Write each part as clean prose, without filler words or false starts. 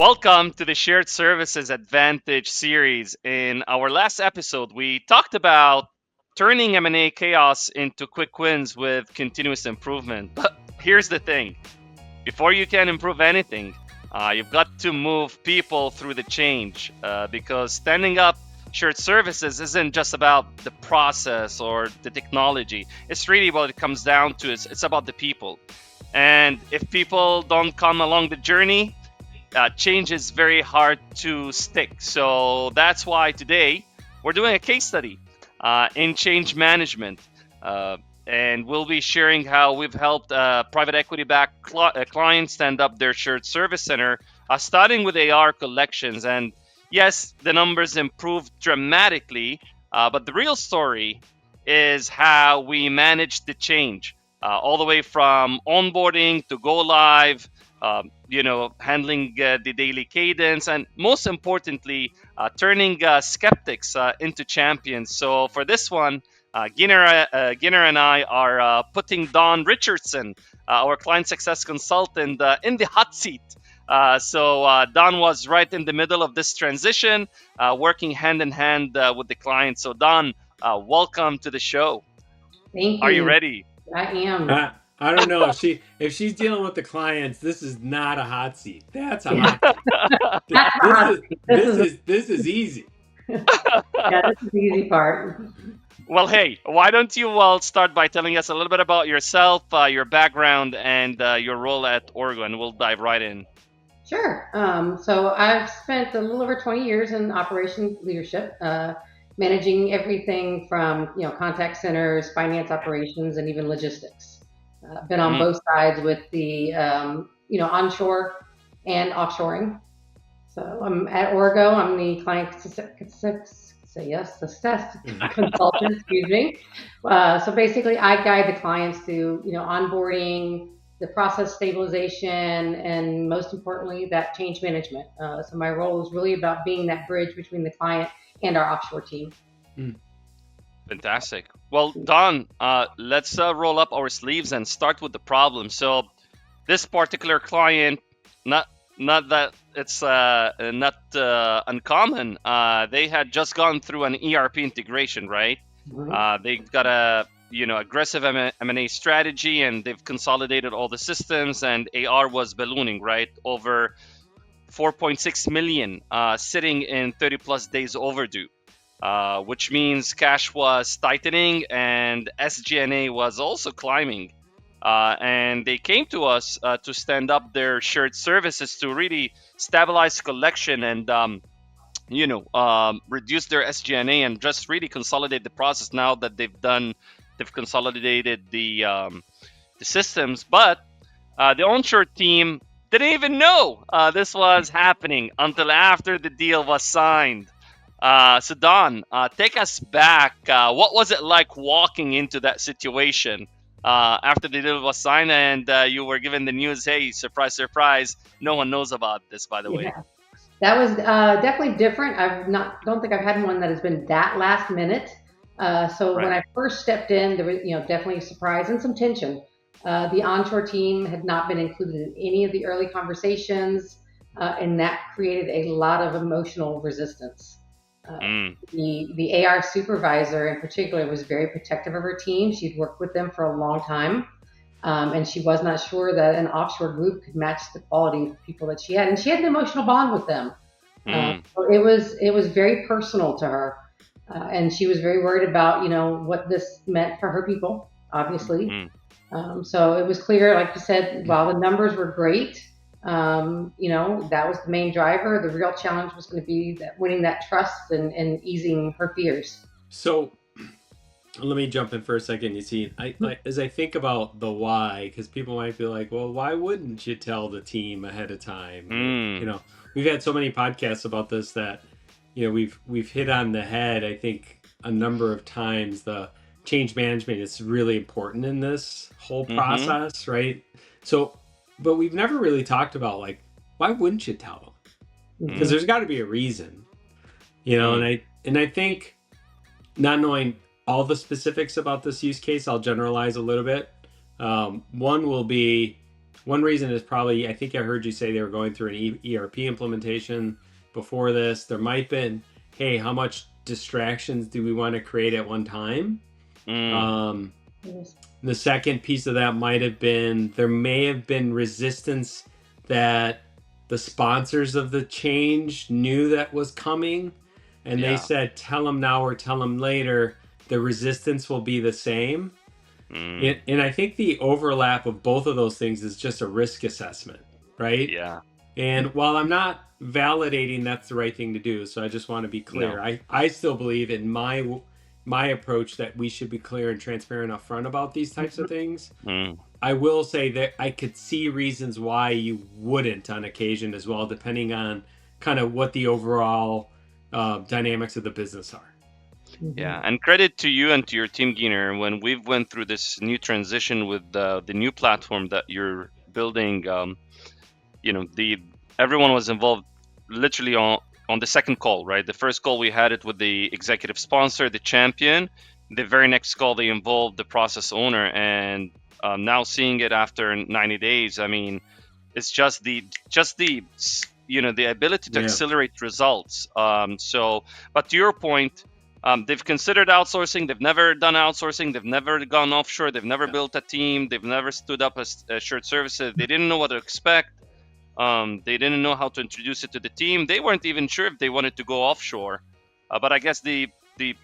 Welcome to the Shared Services Advantage series. In our last episode, we talked about turning M&A chaos into quick wins with continuous improvement. But here's the thing. Before you can improve anything, you've got to move people through the change because standing up shared services isn't just about the process or the technology. It's really what it comes down to. It's about the people. And if people don't come along the journey, change is very hard to stick. So that's why today we're doing a case study in change management. And we'll be sharing how we've helped private equity backed clients stand up their shared service center, starting with AR collections. And yes, the numbers improved dramatically, but the real story is how we managed the change all the way from onboarding to go live, handling the daily cadence, and most importantly, turning skeptics into champions. So for this one, Gyner and I are putting Dawn Richardson, our client success consultant, in the hot seat. So Dawn was right in the middle of this transition, working hand in hand with the client. So Dawn, welcome to the show. Thank Are you you. ready? I am. I don't know if she's dealing with the clients. This is not a hot seat. That's a hot seat. That's the This hot is seat. this is easy. Yeah, this is the easy part. Well, hey, why don't you start by telling us a little bit about yourself, your background, and your role at Origo, and we'll dive right in. Sure. So I've spent a little over 20 years in operation leadership, managing everything from contact centers, finance operations, and even logistics. Been on both sides with the onshore and offshoring. So I'm at Origo. I'm the client success consultant. Excuse me. So basically, I guide the clients to onboarding, the process stabilization, and most importantly, that change management. So my role is really about being that bridge between the client and our offshore team. Fantastic. Well, Don, let's roll up our sleeves and start with the problem. So, this particular client, not that it's not uncommon. They had just gone through an ERP integration, right? They've got a aggressive M&A strategy, and they've consolidated all the systems. And AR was ballooning, right, over 4.6 million, sitting in 30 plus days overdue. Which means cash was tightening and SG&A was also climbing. And they came to us to stand up their shared services to really stabilize collection and reduce their SG&A and just really consolidate the process now that they've consolidated the systems. But the onshore team didn't even know this was happening until after the deal was signed. So Don, take us back. What was it like walking into that situation after the deal was signed and you were given the news? Hey, surprise, surprise! No one knows about this, by the way. Yeah, that was definitely different. Don't think I've had one that has been that last minute. So when Right. I first stepped in, there was definitely a surprise and some tension. The onshore team had not been included in any of the early conversations, and that created a lot of emotional resistance. The AR supervisor in particular was very protective of her team. She'd worked with them for a long time, and she was not sure that an offshore group could match the quality of people that she had, and she had an emotional bond with them. So it was very personal to her, and she was very worried about what this meant for her people, obviously. So it was clear, like you said, while the numbers were great, that was the main driver. The real challenge was going to be winning that trust and easing her fears. So let me jump in for a second. You see, as I think about the why, because people might be like, well, why wouldn't you tell the team ahead of time? We've had so many podcasts about this that we've hit on the head. I think a number of times the change management is really important in this whole process, right? So, but we've never really talked about why wouldn't you tell them? Because there's got to be a reason, and I think, not knowing all the specifics about this use case, I'll generalize a little bit. One will be one reason is probably, I think I heard you say they were going through an ERP implementation before this. There might have been, hey, how much distractions do we want to create at one time? The second piece of that might have been, there may have been resistance that the sponsors of the change knew that was coming, and they said, tell them now or tell them later, the resistance will be the same. And I think the overlap of both of those things is just a risk assessment, right? Yeah. And while I'm not validating that's the right thing to do, so I just want to be clear. No. I still believe in my approach that we should be clear and transparent up front about these types of things. I will say that I could see reasons why you wouldn't on occasion as well, depending on kind of what the overall dynamics of the business are. Yeah, and credit to you and to your team, Gyner. When we've went through this new transition with the new platform that you're building, everyone was involved literally on the second call, right? The first call we had it with the executive sponsor, the champion. The very next call they involved the process owner, and now seeing it after 90 days, I mean, it's just the ability to accelerate results. But to your point. They've considered outsourcing. They've never done outsourcing. They've never gone offshore. They've never built a team. They've never stood up as shared services. They didn't know what to expect. They didn't know how to introduce it to the team. They weren't even sure if they wanted to go offshore. But I guess the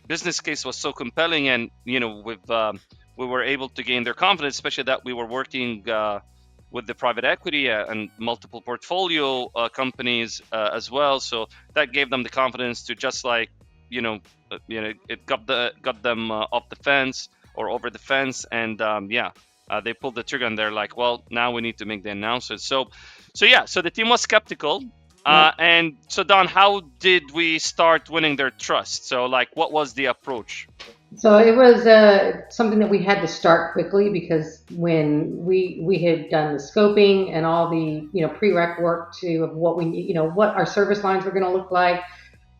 business case was so compelling, and we were able to gain their confidence, especially that we were working with the private equity and multiple portfolio companies as well. So that gave them the confidence to just like it got them off the fence or over the fence, and they pulled the trigger, and they're like, well, now we need to make the announcement. So the team was skeptical, and so Dawn, how did we start winning their trust? So like, what was the approach? So it was something that we had to start quickly, because when we had done the scoping and all the prereq work of what we what our service lines were going to look like.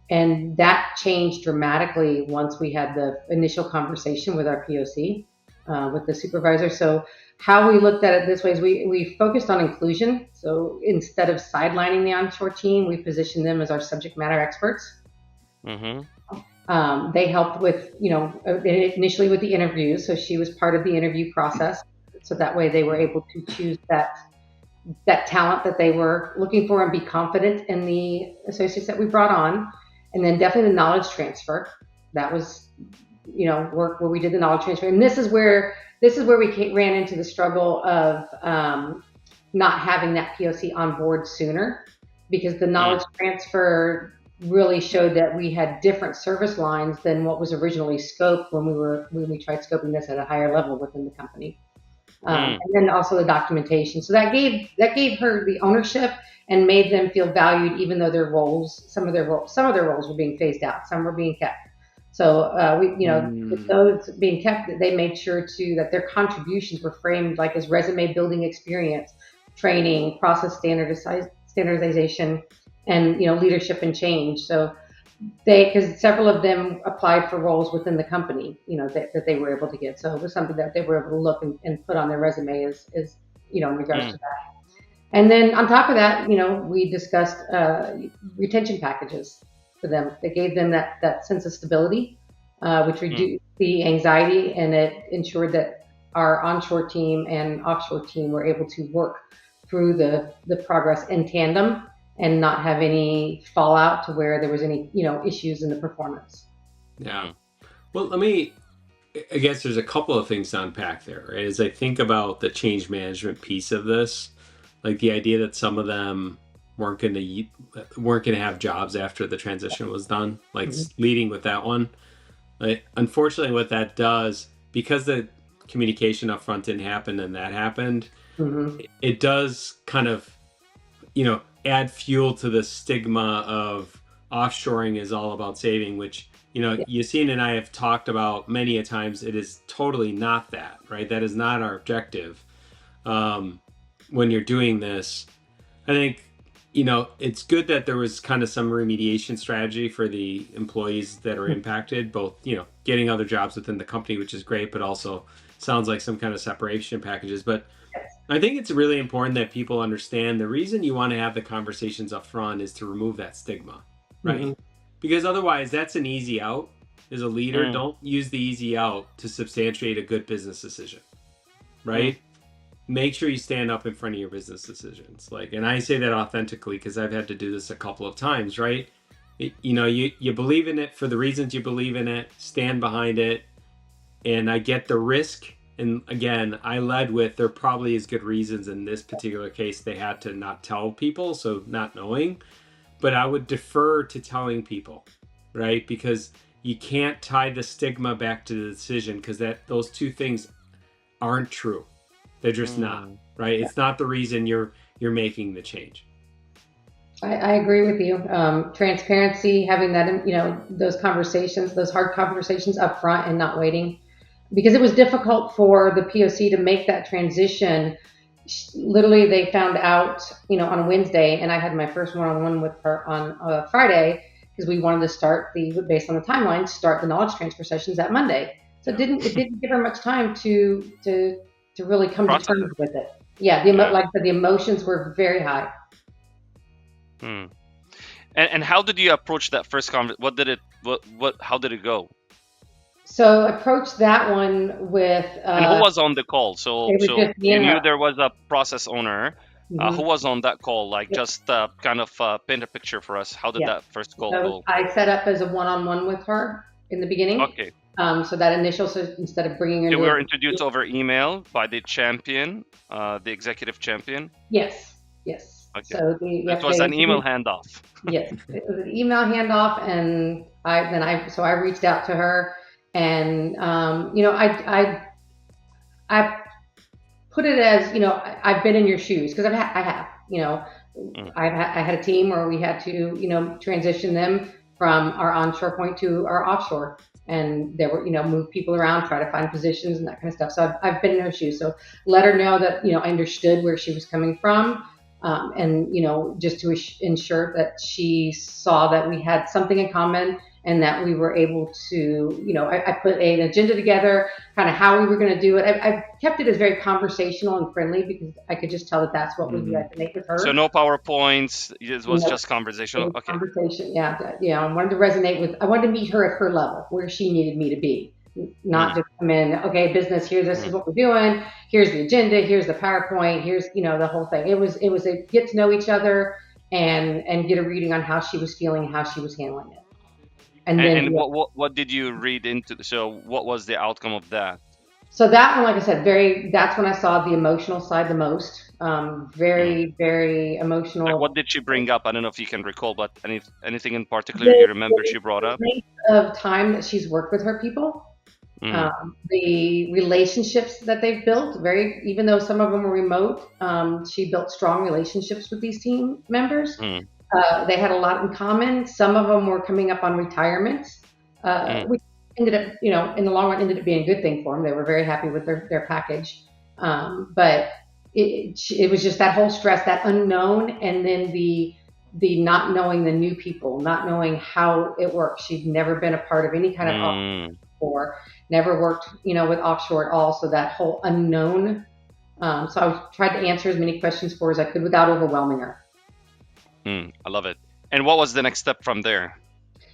And that changed dramatically once we had the initial conversation with our POC, with the supervisor. So how we looked at it this way is we focused on inclusion. So instead of sidelining the onshore team, we positioned them as our subject matter experts. They helped with, initially with the interviews. So she was part of the interview process. So that way they were able to choose that talent that they were looking for and be confident in the associates that we brought on. And then definitely the knowledge transfer. That was, work where we did the knowledge transfer. And this is where we ran into the struggle of not having that POC on board sooner, because the knowledge transfer really showed that we had different service lines than what was originally scoped when we tried scoping this at a higher level within the company. And then also the documentation. So that gave her the ownership and made them feel valued, even though some of their roles were being phased out, some were being kept. So with those being kept, they made sure too that their contributions were framed like as resume building experience, training, process standardization, and leadership and change. So because several of them applied for roles within the company, that they were able to get. So it was something that they were able to look and put on their resume as in regards to that. And then on top of that, we discussed retention packages for them. They gave them that sense of stability, which reduced the anxiety, and it ensured that our onshore team and offshore team were able to work through the progress in tandem and not have any fallout to where there was any issues in the performance. Yeah. Well, I guess there's a couple of things to unpack there, right? As I think about the change management piece of this, like the idea that some of them weren't going to have jobs after the transition was done, like leading with that one. Like, unfortunately, what that does, because the communication up front didn't happen and that happened, it does kind of, add fuel to the stigma of offshoring is all about saving, which, Yassin and I have talked about many a times. It is totally not that, right? That is not our objective. When you're doing this, I think, it's good that there was kind of some remediation strategy for the employees that are impacted, both, getting other jobs within the company, which is great, but also sounds like some kind of separation packages. But I think it's really important that people understand the reason you want to have the conversations up front is to remove that stigma, right? Mm-hmm. Because otherwise, that's an easy out. As a leader, Mm. don't use the easy out to substantiate a good business decision, Mm. right? Make sure you stand up in front of your business decisions. And I say that authentically because I've had to do this a couple of times, right? You believe in it for the reasons you believe in it, stand behind it, and I get the risk. And again, I led with there probably is good reasons in this particular case they had to not tell people, so not knowing. But I would defer to telling people, right? Because you can't tie the stigma back to the decision because those two things aren't true. They're just not, right? It's not the reason you're making the change. I agree with you. Transparency, having that, those conversations, those hard conversations up front and not waiting. Because it was difficult for the POC to make that transition. Literally, they found out, on a Wednesday, and I had my first one-on-one with her on Friday because we wanted to start based on the timeline, start the knowledge transfer sessions that Monday. So it didn't give her much time to really come to terms with it. Yeah, like I said, the emotions were very high. And how did you approach that first conversation? How did it go? So approach that one with. And who was on the call? So you knew there was a process owner. Mm-hmm. Who was on that call? Just kind of paint a picture for us. How did that first call go? I set up as a one-on-one with her in the beginning. Okay. So that initial, instead of bringing her. They were introduced over email by the champion, the executive champion. Yes. Okay. So it was an email handoff. Yes, it was an email handoff, and I reached out to her, and I put it as I've been in your shoes because I have I had a team where we had to transition them from our onshore point to our offshore, and there were move people around, try to find positions and that kind of stuff. So I've been in her shoes. So let her know that I understood where she was coming from. And just to ensure that she saw that we had something in common and that we were able to, I put an agenda together, kind of how we were going to do it. I kept it as very conversational and friendly because I could just tell that that's what we had to make with her. So no PowerPoints, it was just conversational. Okay. Conversation, yeah. I wanted to resonate with. I wanted to meet her at her level, where she needed me to be. Not just come in, okay, business, this is what we're doing, here's the agenda, here's the PowerPoint, here's the whole thing. It was a get to know each other and get a reading on how she was feeling, how she was handling it. And what did you read into? So what was the outcome of that? So that one, like I said, that's when I saw the emotional side the most. Very, very emotional. Like what did she bring up? I don't know if you can recall, but anything in particular you remember she brought up? The length of time that she's worked with her people. The relationships that they've built, even though some of them were remote, she built strong relationships with these team members. They had a lot in common. Some of them were coming up on retirement, which ended up, in the long run, ended up being a good thing for them. They were very happy with their package. But it was just that whole stress, that unknown, and then the not knowing the new people, not knowing how it works. She'd never been a part of any kind of offshore before, never worked, with offshore at all. So that whole unknown. So I tried to answer as many questions for her as I could without overwhelming her. I love it. And what was the next step from there?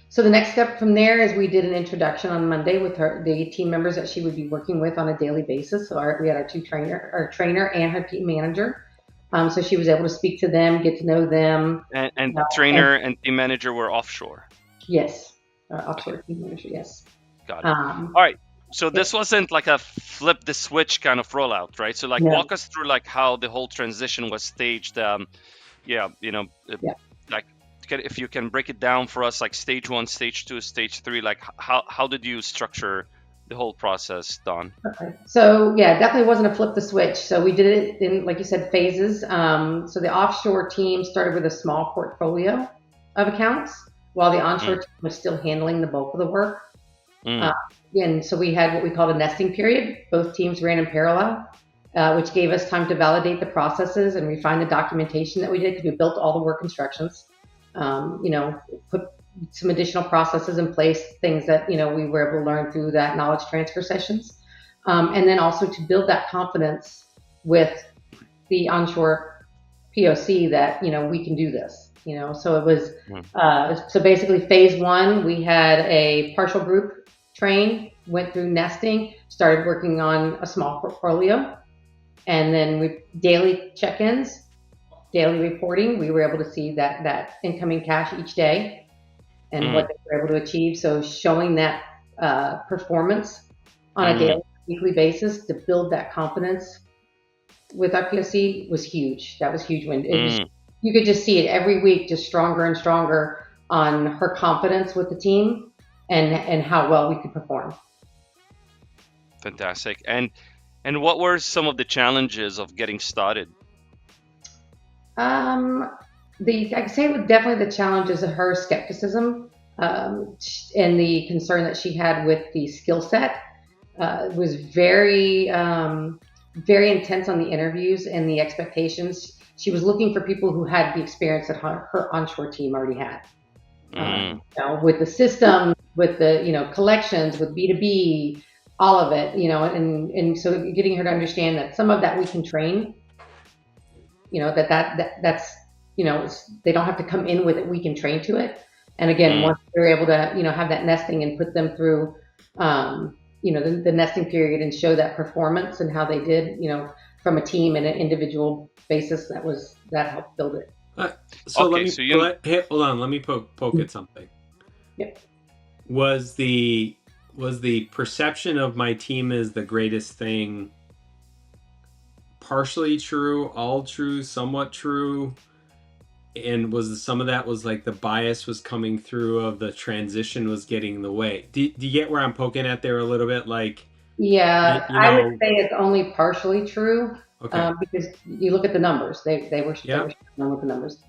So the next step from there is we did an introduction on Monday with the team members that she would be working with on a daily basis. So we had our trainer and her team manager. So she was able to speak to them, get to know them. And trainer and team manager were offshore? Yes. Offshore team manager, yes. Got it. All right. So this wasn't like a flip the switch kind of rollout, right? So walk us through how the whole transition was staged. Like if you can break it down for us, like stage 1, stage 2, stage 3, how did you structure the whole process, Dawn? Okay. So it definitely wasn't a flip the switch. So we did it in, like you said, phases. So the offshore team started with a small portfolio of accounts while the onshore team was still handling the bulk of the work. And so we had what we called a nesting period. Both teams ran in parallel, which gave us time to validate the processes and refine the documentation that we did because we built all the work instructions. Put some additional processes in place, things that, we were able to learn through that knowledge transfer sessions. And then also to build that confidence with the onshore POC that, we can do this, so it was, so basically phase one, we had a partial group train, went through nesting, started working on a small portfolio, and then we daily check-ins, daily reporting. We were able to see that incoming cash each day and what they were able to achieve. So showing that performance on a daily, weekly basis to build that confidence with our POC was huge. That was huge. When you could just see it every week, just stronger and stronger on her confidence with the team and how well we could perform. Fantastic. And what were some of the challenges of getting started? I could say definitely the challenges of her skepticism and the concern that she had with the skill set was very, very intense on the interviews and the expectations. She was looking for people who had the experience that her onshore team already had. With the system, with the collections, with B2B, all of it, and so getting her to understand that some of that we can train. That's they don't have to come in with it. We can train to it. And again, once they're able to have that nesting and put them through the nesting period and show that performance and how they did from a team and an individual basis, that helped build it. Hold on, let me poke at something. Yep. Was the perception of my team as the greatest thing partially true, all true, somewhat true? And was some of that was like the bias was coming through of the transition was getting in the way? Do you get where I'm poking at there a little bit? Like, yeah, I would say it's only partially true. Okay. Because you look at the numbers, they were struggling with the numbers.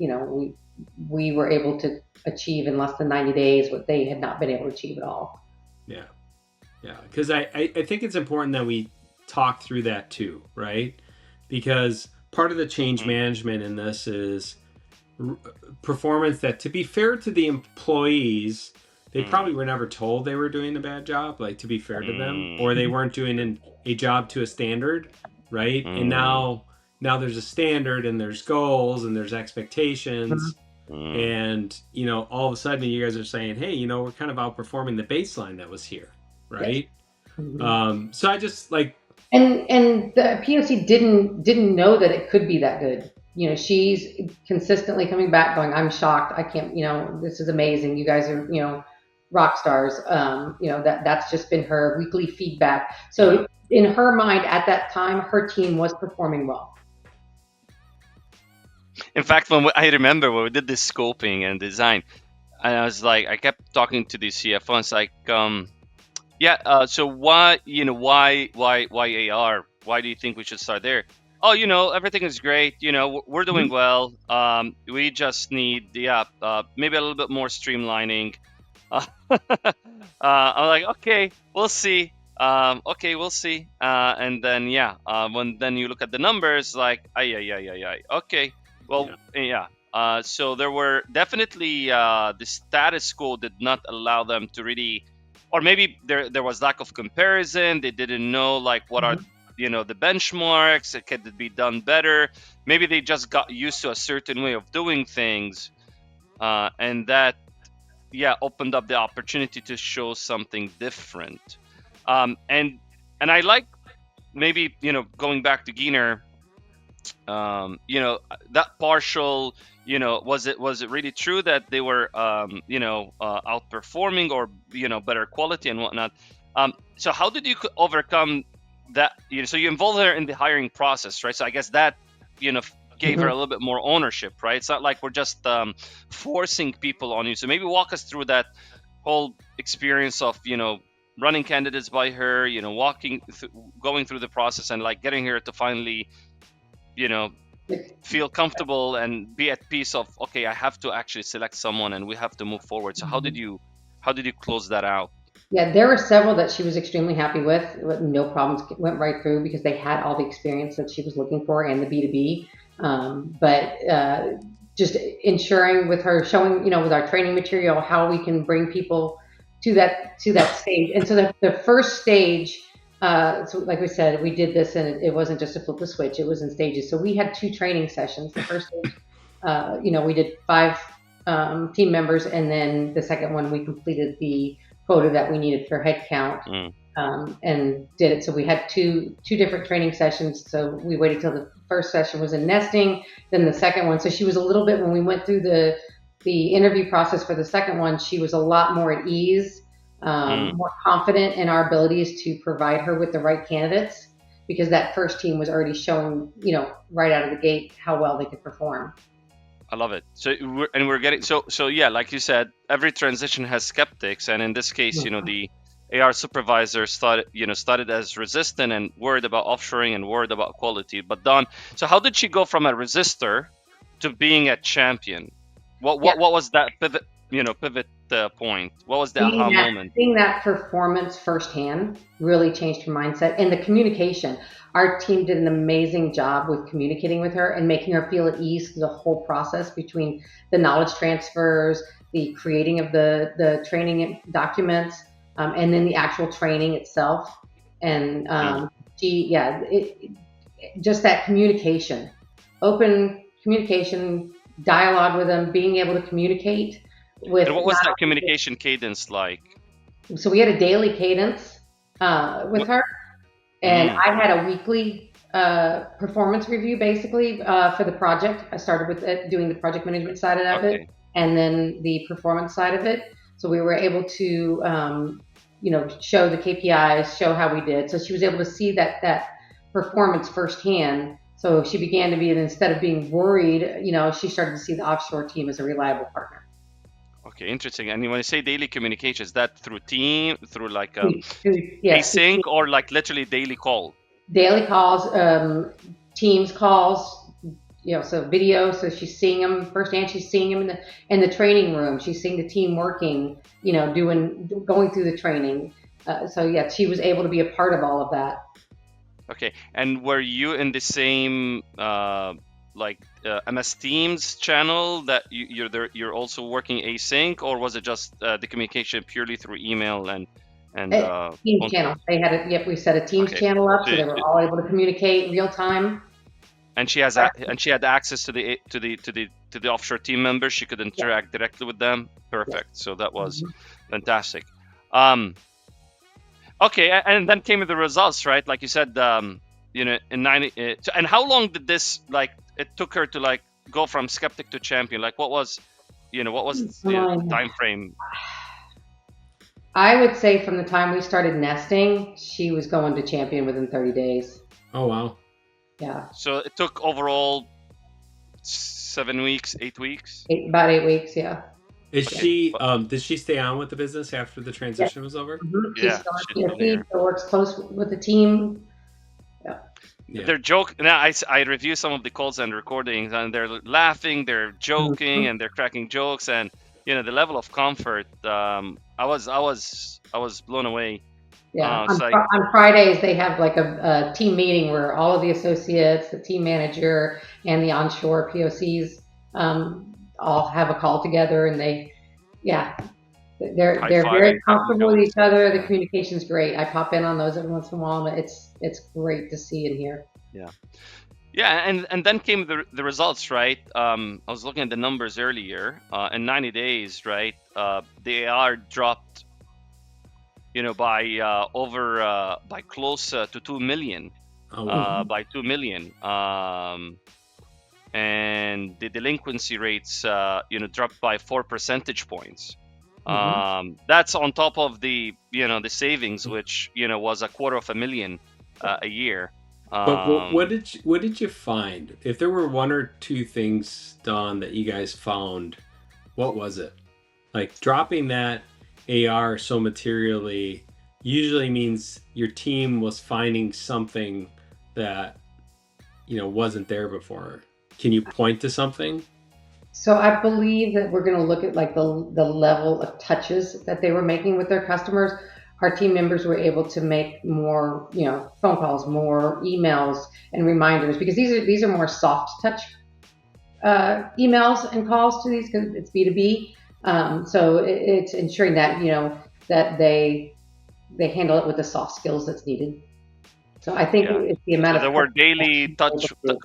We were able to achieve in less than 90 days what they had not been able to achieve at all. Yeah. Because I think it's important that we talk through that too, right? Because part of the change management in this is performance that, to be fair to the employees, they probably were never told they were doing a bad job, like, to be fair to them, or they weren't doing a job to a standard, right? And now there's a standard and there's goals and there's expectations. And, all of a sudden you guys are saying, hey, we're kind of outperforming the baseline that was here, right? Yes. So I just like... And the POC didn't know that it could be that good. She's consistently coming back going, I'm shocked. I can't, this is amazing. You guys are, rock stars. That's just been her weekly feedback. So in her mind at that time, her team was performing well. In fact, I remember when we did this scoping and design, and I was like, I kept talking to the CFO, and it's like, so why AR? Why do you think we should start there? Oh, everything is great. We're doing well. We just need, maybe a little bit more streamlining. I'm like, okay, we'll see. We'll see. And then, when then you look at the numbers, like, okay, well, so there were definitely the status quo did not allow them to really, or maybe there was lack of comparison. They didn't know like what are the benchmarks. It could be done better. Maybe they just got used to a certain way of doing things, and that opened up the opportunity to show something different. And I like maybe going back to Gyner, that partial, was it really true that they were outperforming or better quality and whatnot? So how did you overcome that? So you involved her in the hiring process, right? So I guess that gave her a little bit more ownership, right? It's not like we're just forcing people on you. So maybe walk us through that whole experience of running candidates by her, going through the process and like getting her to finally feel comfortable and be at peace of, okay, I have to actually select someone and we have to move forward. So how did you close that out? Yeah, there were several that she was extremely happy with. No problems, went right through because they had all the experience that she was looking for and the B2B. But just ensuring with her, showing, with our training material, how we can bring people to that stage. And so the first stage So like we said, we did this, and it wasn't just a flip the switch. It was in stages. So we had 2 training sessions. The first stage, we did 5 team members, and then the second one we completed the quota that we needed for head count, and did it. So we had two different training sessions. So we waited till the first session was in nesting, then the second one. So she was a little bit, when we went through the interview process for the second one, she was a lot more at ease, more confident in our abilities to provide her with the right candidates, because that first team was already showing, right out of the gate how well they could perform. I love it. So we're getting so yeah, like you said, every transition has skeptics, and in this case, the AR supervisor started as resistant and worried about offshoring and worried about quality. But Dawn, so how did she go from a resistor to being a champion? What was that pivot point? What was the aha moment? Seeing that performance firsthand really changed her mindset, and the communication. Our team did an amazing job with communicating with her and making her feel at ease through the whole process, between the knowledge transfers, the creating of the training documents, and then the actual training itself. And just that communication, open communication, dialogue with them, being able to communicate with. And what was that communication cadence like? So we had a daily cadence with her, and I had a weekly performance review, basically, for the project. I started with doing the project management side of it, and then the performance side of it. So we were able to, show the KPIs, show how we did. So she was able to see that performance firsthand. So she began to be, instead of being worried, she started to see the offshore team as a reliable partner. Okay, interesting. And when you say daily communication, is that through like async, or like literally daily call? Daily calls, Teams calls, so video. So she's seeing them firsthand. She's seeing them in the training room. She's seeing the team working, going through the training. She was able to be a part of all of that. Okay, and were you in the same MS Teams channel that you're also working async, or was it just the communication purely through email and Teams channel? They had it. Yep, we set a Teams channel up, so they were all able to communicate in real time. And she had access to the offshore team members. She could interact directly with them. Perfect. So that was fantastic. Okay, and then came the results, right? Like you said, in 90. And how long did this it took her to go from skeptic to champion? What was the time frame? I would say from the time we started nesting, she was going to champion within 30 days. Oh wow. Yeah. So it took overall 7 weeks, 8 weeks. About 8 weeks, yeah. Is she? Did she stay on with the business after the transition was over? Yeah. She works close with the team. Yeah. They're joking. Now I review some of the calls and recordings, and they're laughing, they're joking, and they're cracking jokes, and the level of comfort. I was blown away. Yeah. On Fridays they have a team meeting where all of the associates, the team manager, and the onshore POCs all have a call together, and they're very comfortable with each other. The communication's great. I pop in on those every once in a while, and it's great to see and hear. Yeah, and then came the results, right? I was looking at the numbers earlier. In 90 days, right? The AR dropped, by close to 2 million. By 2 million. And the delinquency rates, dropped by 4 percentage points. That's on top of the savings, which was $250,000 a year. But what did you find? If there were one or two things, Dawn, that you guys found, what was it? Dropping that AR so materially usually means your team was finding something that wasn't there before. Can you point to something? So I believe that we're going to look at the level of touches that they were making with their customers. Our team members were able to make more, phone calls, more emails and reminders, because these are more soft touch emails and calls to these, because it's B2B. So it's ensuring that that they they handle it with the soft skills that's needed. So I think it's the amount So of there were daily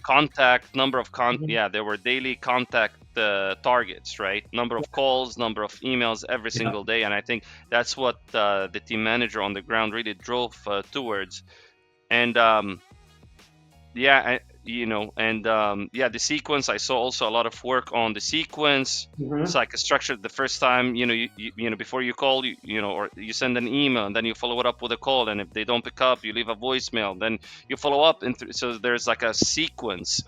contact, number of Mhm. there were daily contact targets, right? Number of calls, number of emails every Yeah. single day, and I think that's what the team manager on the ground really drove towards. And the sequence. I saw also a lot of work on the sequence. It's Mhm. like a structure. The first time, before you call, or you send an email, and then you follow it up with a call, and if they don't pick up, you leave a voicemail. Then you follow up, and so there's like a sequence.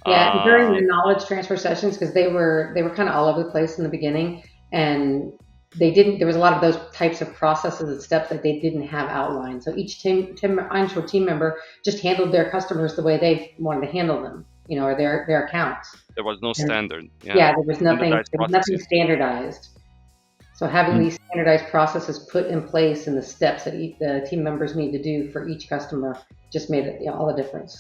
Yeah, and during the Um, knowledge transfer sessions, because they were kind of all over the place in the beginning, and they didn't. There was a lot of those types of processes and steps that they didn't have outlined. So each onshore team member just handled their customers the way they wanted to handle them, or their accounts. there was no And standard, yeah, there was nothing. standardized There was nothing processes. standardized. So having Mm. these standardized processes put in place and the steps that the team members need to do for each customer just made it all the difference.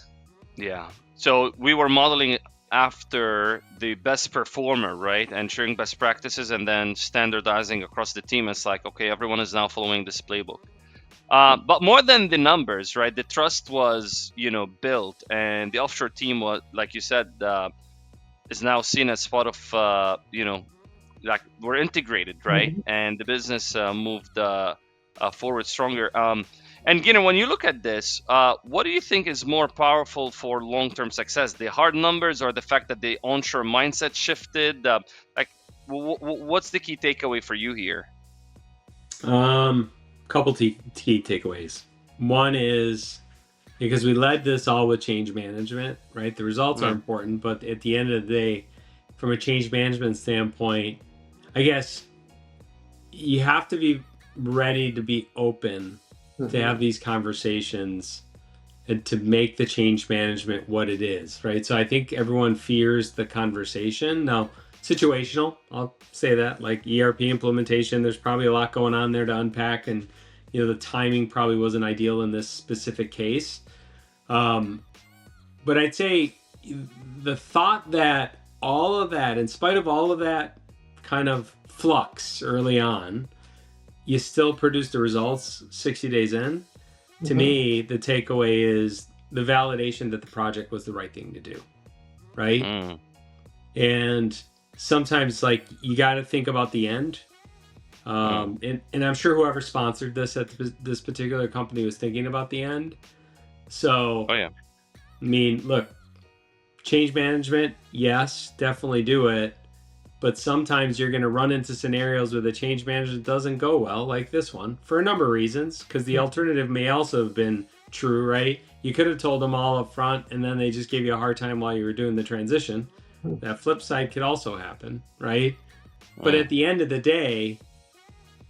Yeah. So we were modeling after the best performer, right? And sharing best practices and then standardizing across the team. It's like, okay, everyone is now following this playbook. But more than the numbers, right? The trust was, built, and the offshore team was, like you said, is now seen as part of, like we're integrated, right? Mhm. And the business moved forward stronger. And when you look at this, what do you think is more powerful for long-term success? The hard numbers or the fact that the onshore mindset shifted? Like, what's the key takeaway for you here? Couple key takeaways. One is because we led this all with change management, right? The results are Mm, important, but at the end of the day, from a change management standpoint, I guess you have to be ready to be open to have Mhm. these conversations and to make the change management what it is, right? So I think everyone fears the conversation. Now, situational, I'll say that, like ERP implementation, there's probably a lot going on there to unpack, and the timing probably wasn't ideal in this specific case. Um, but I'd say the thought that all of that, in spite of all of that kind of flux early on, you still produce the results 60 days in. To Mhm. me, the takeaway is the validation that the project was the right thing to do, right? mm, And sometimes, like, you got to think about the end. mm. And I'm sure whoever sponsored this at this particular company was thinking about the end. So, Oh yeah. I mean, look, change management, yes, definitely do it. But sometimes you're going to run into scenarios where the change management doesn't go well, like this one, for a number of reasons. Because the alternative may also have been true, right? You could have told them all up front, and then they just gave you a hard time while you were doing the transition. That flip side could also happen, right? But Mm, at the end of the day,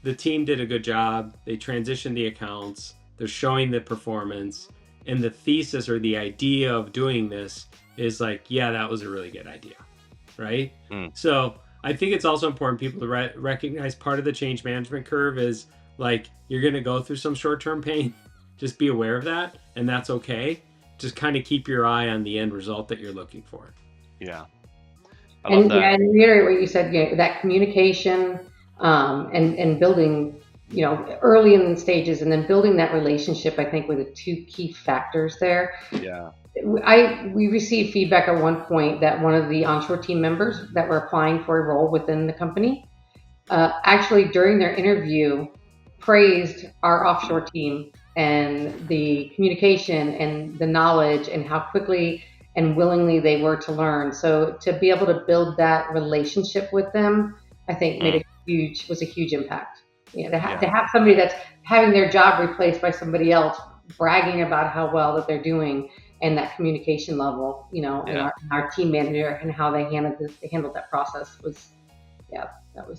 the team did a good job. They transitioned the accounts. They're showing the performance. And the thesis or the idea of doing this is like, yeah, that was a really good idea, right? mm. So I think it's also important people to recognize part of the change management curve is like you're going to go through some short-term pain. Just be aware of that, and that's okay. Just kind of keep your eye on the end result that you're looking for. Yeah, I love And that. yeah, and reiterate what you said, that communication, and building, early in the stages, and then building that relationship, I think were the two key factors there. Yeah. We received feedback at one point that one of the onshore team members that were applying for a role within the company, actually during their interview, praised our offshore team and the communication and the knowledge and how quickly and willingly they were to learn. So to be able to build that relationship with them, I think Mm, was a huge impact. To yeah. have somebody that's having their job replaced by somebody else bragging about how well that they're doing and that communication level, and Yeah. our team manager and how they handled that process was, yeah,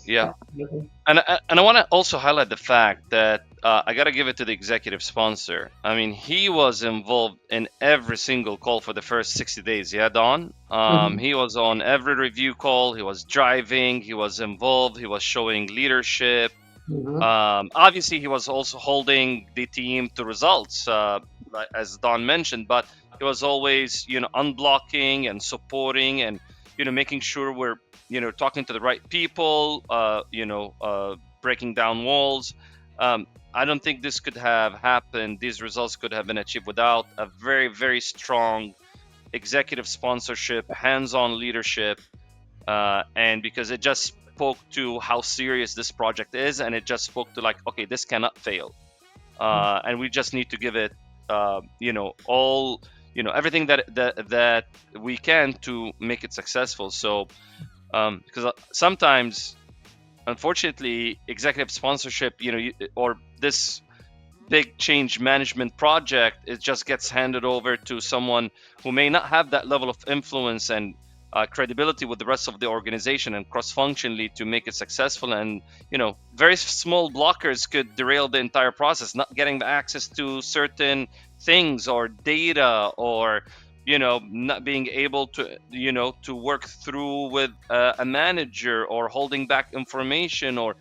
Yeah. that was amazing. And I want to also highlight the fact that I got to give it to the executive sponsor. I mean, he was involved in every single call for the first 60 days. Yeah, Don. Mhm. He was on every review call. He was driving. He was involved. He was showing leadership. Mhm. Obviously, he was also holding the team to results, as Don mentioned. But he was always, unblocking and supporting and, making sure we're, talking to the right people. Breaking down walls. I don't think this could have happened. These results could have been achieved without a very, very strong executive sponsorship, hands-on leadership, and because it just spoke to how serious this project is, and it just spoke to like, okay, this cannot fail, and we just need to give it, all, everything that we can to make it successful. So, because sometimes, unfortunately, executive sponsorship, or this big change management project, it just gets handed over to someone who may not have that level of influence and credibility with the rest of the organization and cross-functionally to make it successful. And very small blockers could derail the entire process. Not getting access to certain things or data, or not being able to to work through with a manager, or holding back information, or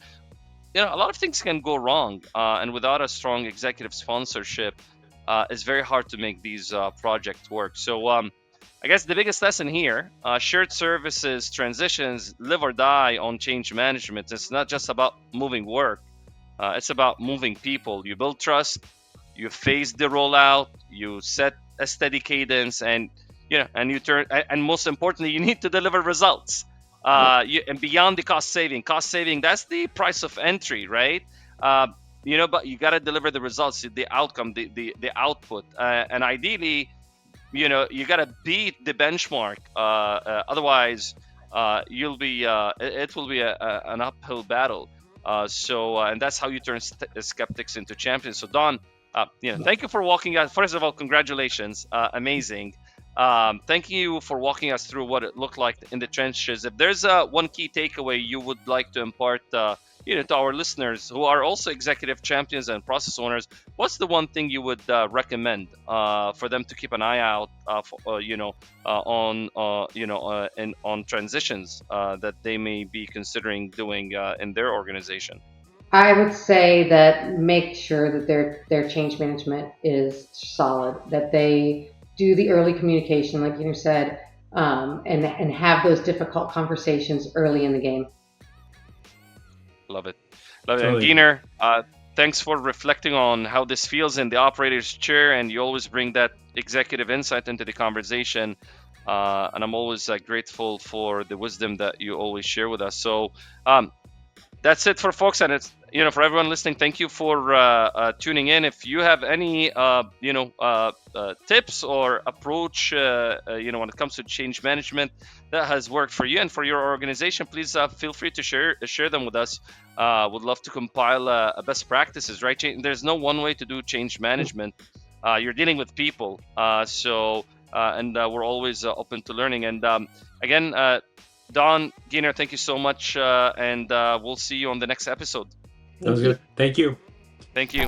a lot of things can go wrong, and without a strong executive sponsorship, it's very hard to make these projects work. So I guess the biggest lesson here, shared services transitions live or die on change management. It's not just about moving work, it's about moving people. You build trust, you phase the rollout, you set a steady cadence, and you turn, and most importantly, you need to deliver results. And beyond the cost saving, that's the price of entry, right? But you got to deliver the results, the outcome, the output, and ideally, you got to beat the benchmark. Otherwise, you'll be it will be an uphill battle. And that's how you turn skeptics into champions. So Dawn, thank you for walking us. First of all, congratulations, amazing. Thank you for walking us through what it looked like in the trenches. If there's one key takeaway you would like to impart, to our listeners who are also executive champions and process owners, what's the one thing you would recommend for them to keep an eye out on transitions that they may be considering doing in their organization? I would say that make sure that their change management is solid, that they do the early communication, like you said, and have those difficult conversations early in the game. Love it. And Totally. Gyner, thanks for reflecting on how this feels in the operator's chair, and you always bring that executive insight into the conversation. And I'm always grateful for the wisdom that you always share with us. So that's it for folks, and it's for everyone listening. Thank you for tuning in. If you have any tips or approach when it comes to change management that has worked for you and for your organization, please feel free to share them with us. Would love to compile a best practices, right? There's no one way to do change management. You're dealing with people, and we're always open to learning. And again, Dawn, Gyner, thank you so much, and we'll see you on the next episode. That was good. Thank you. Thank you.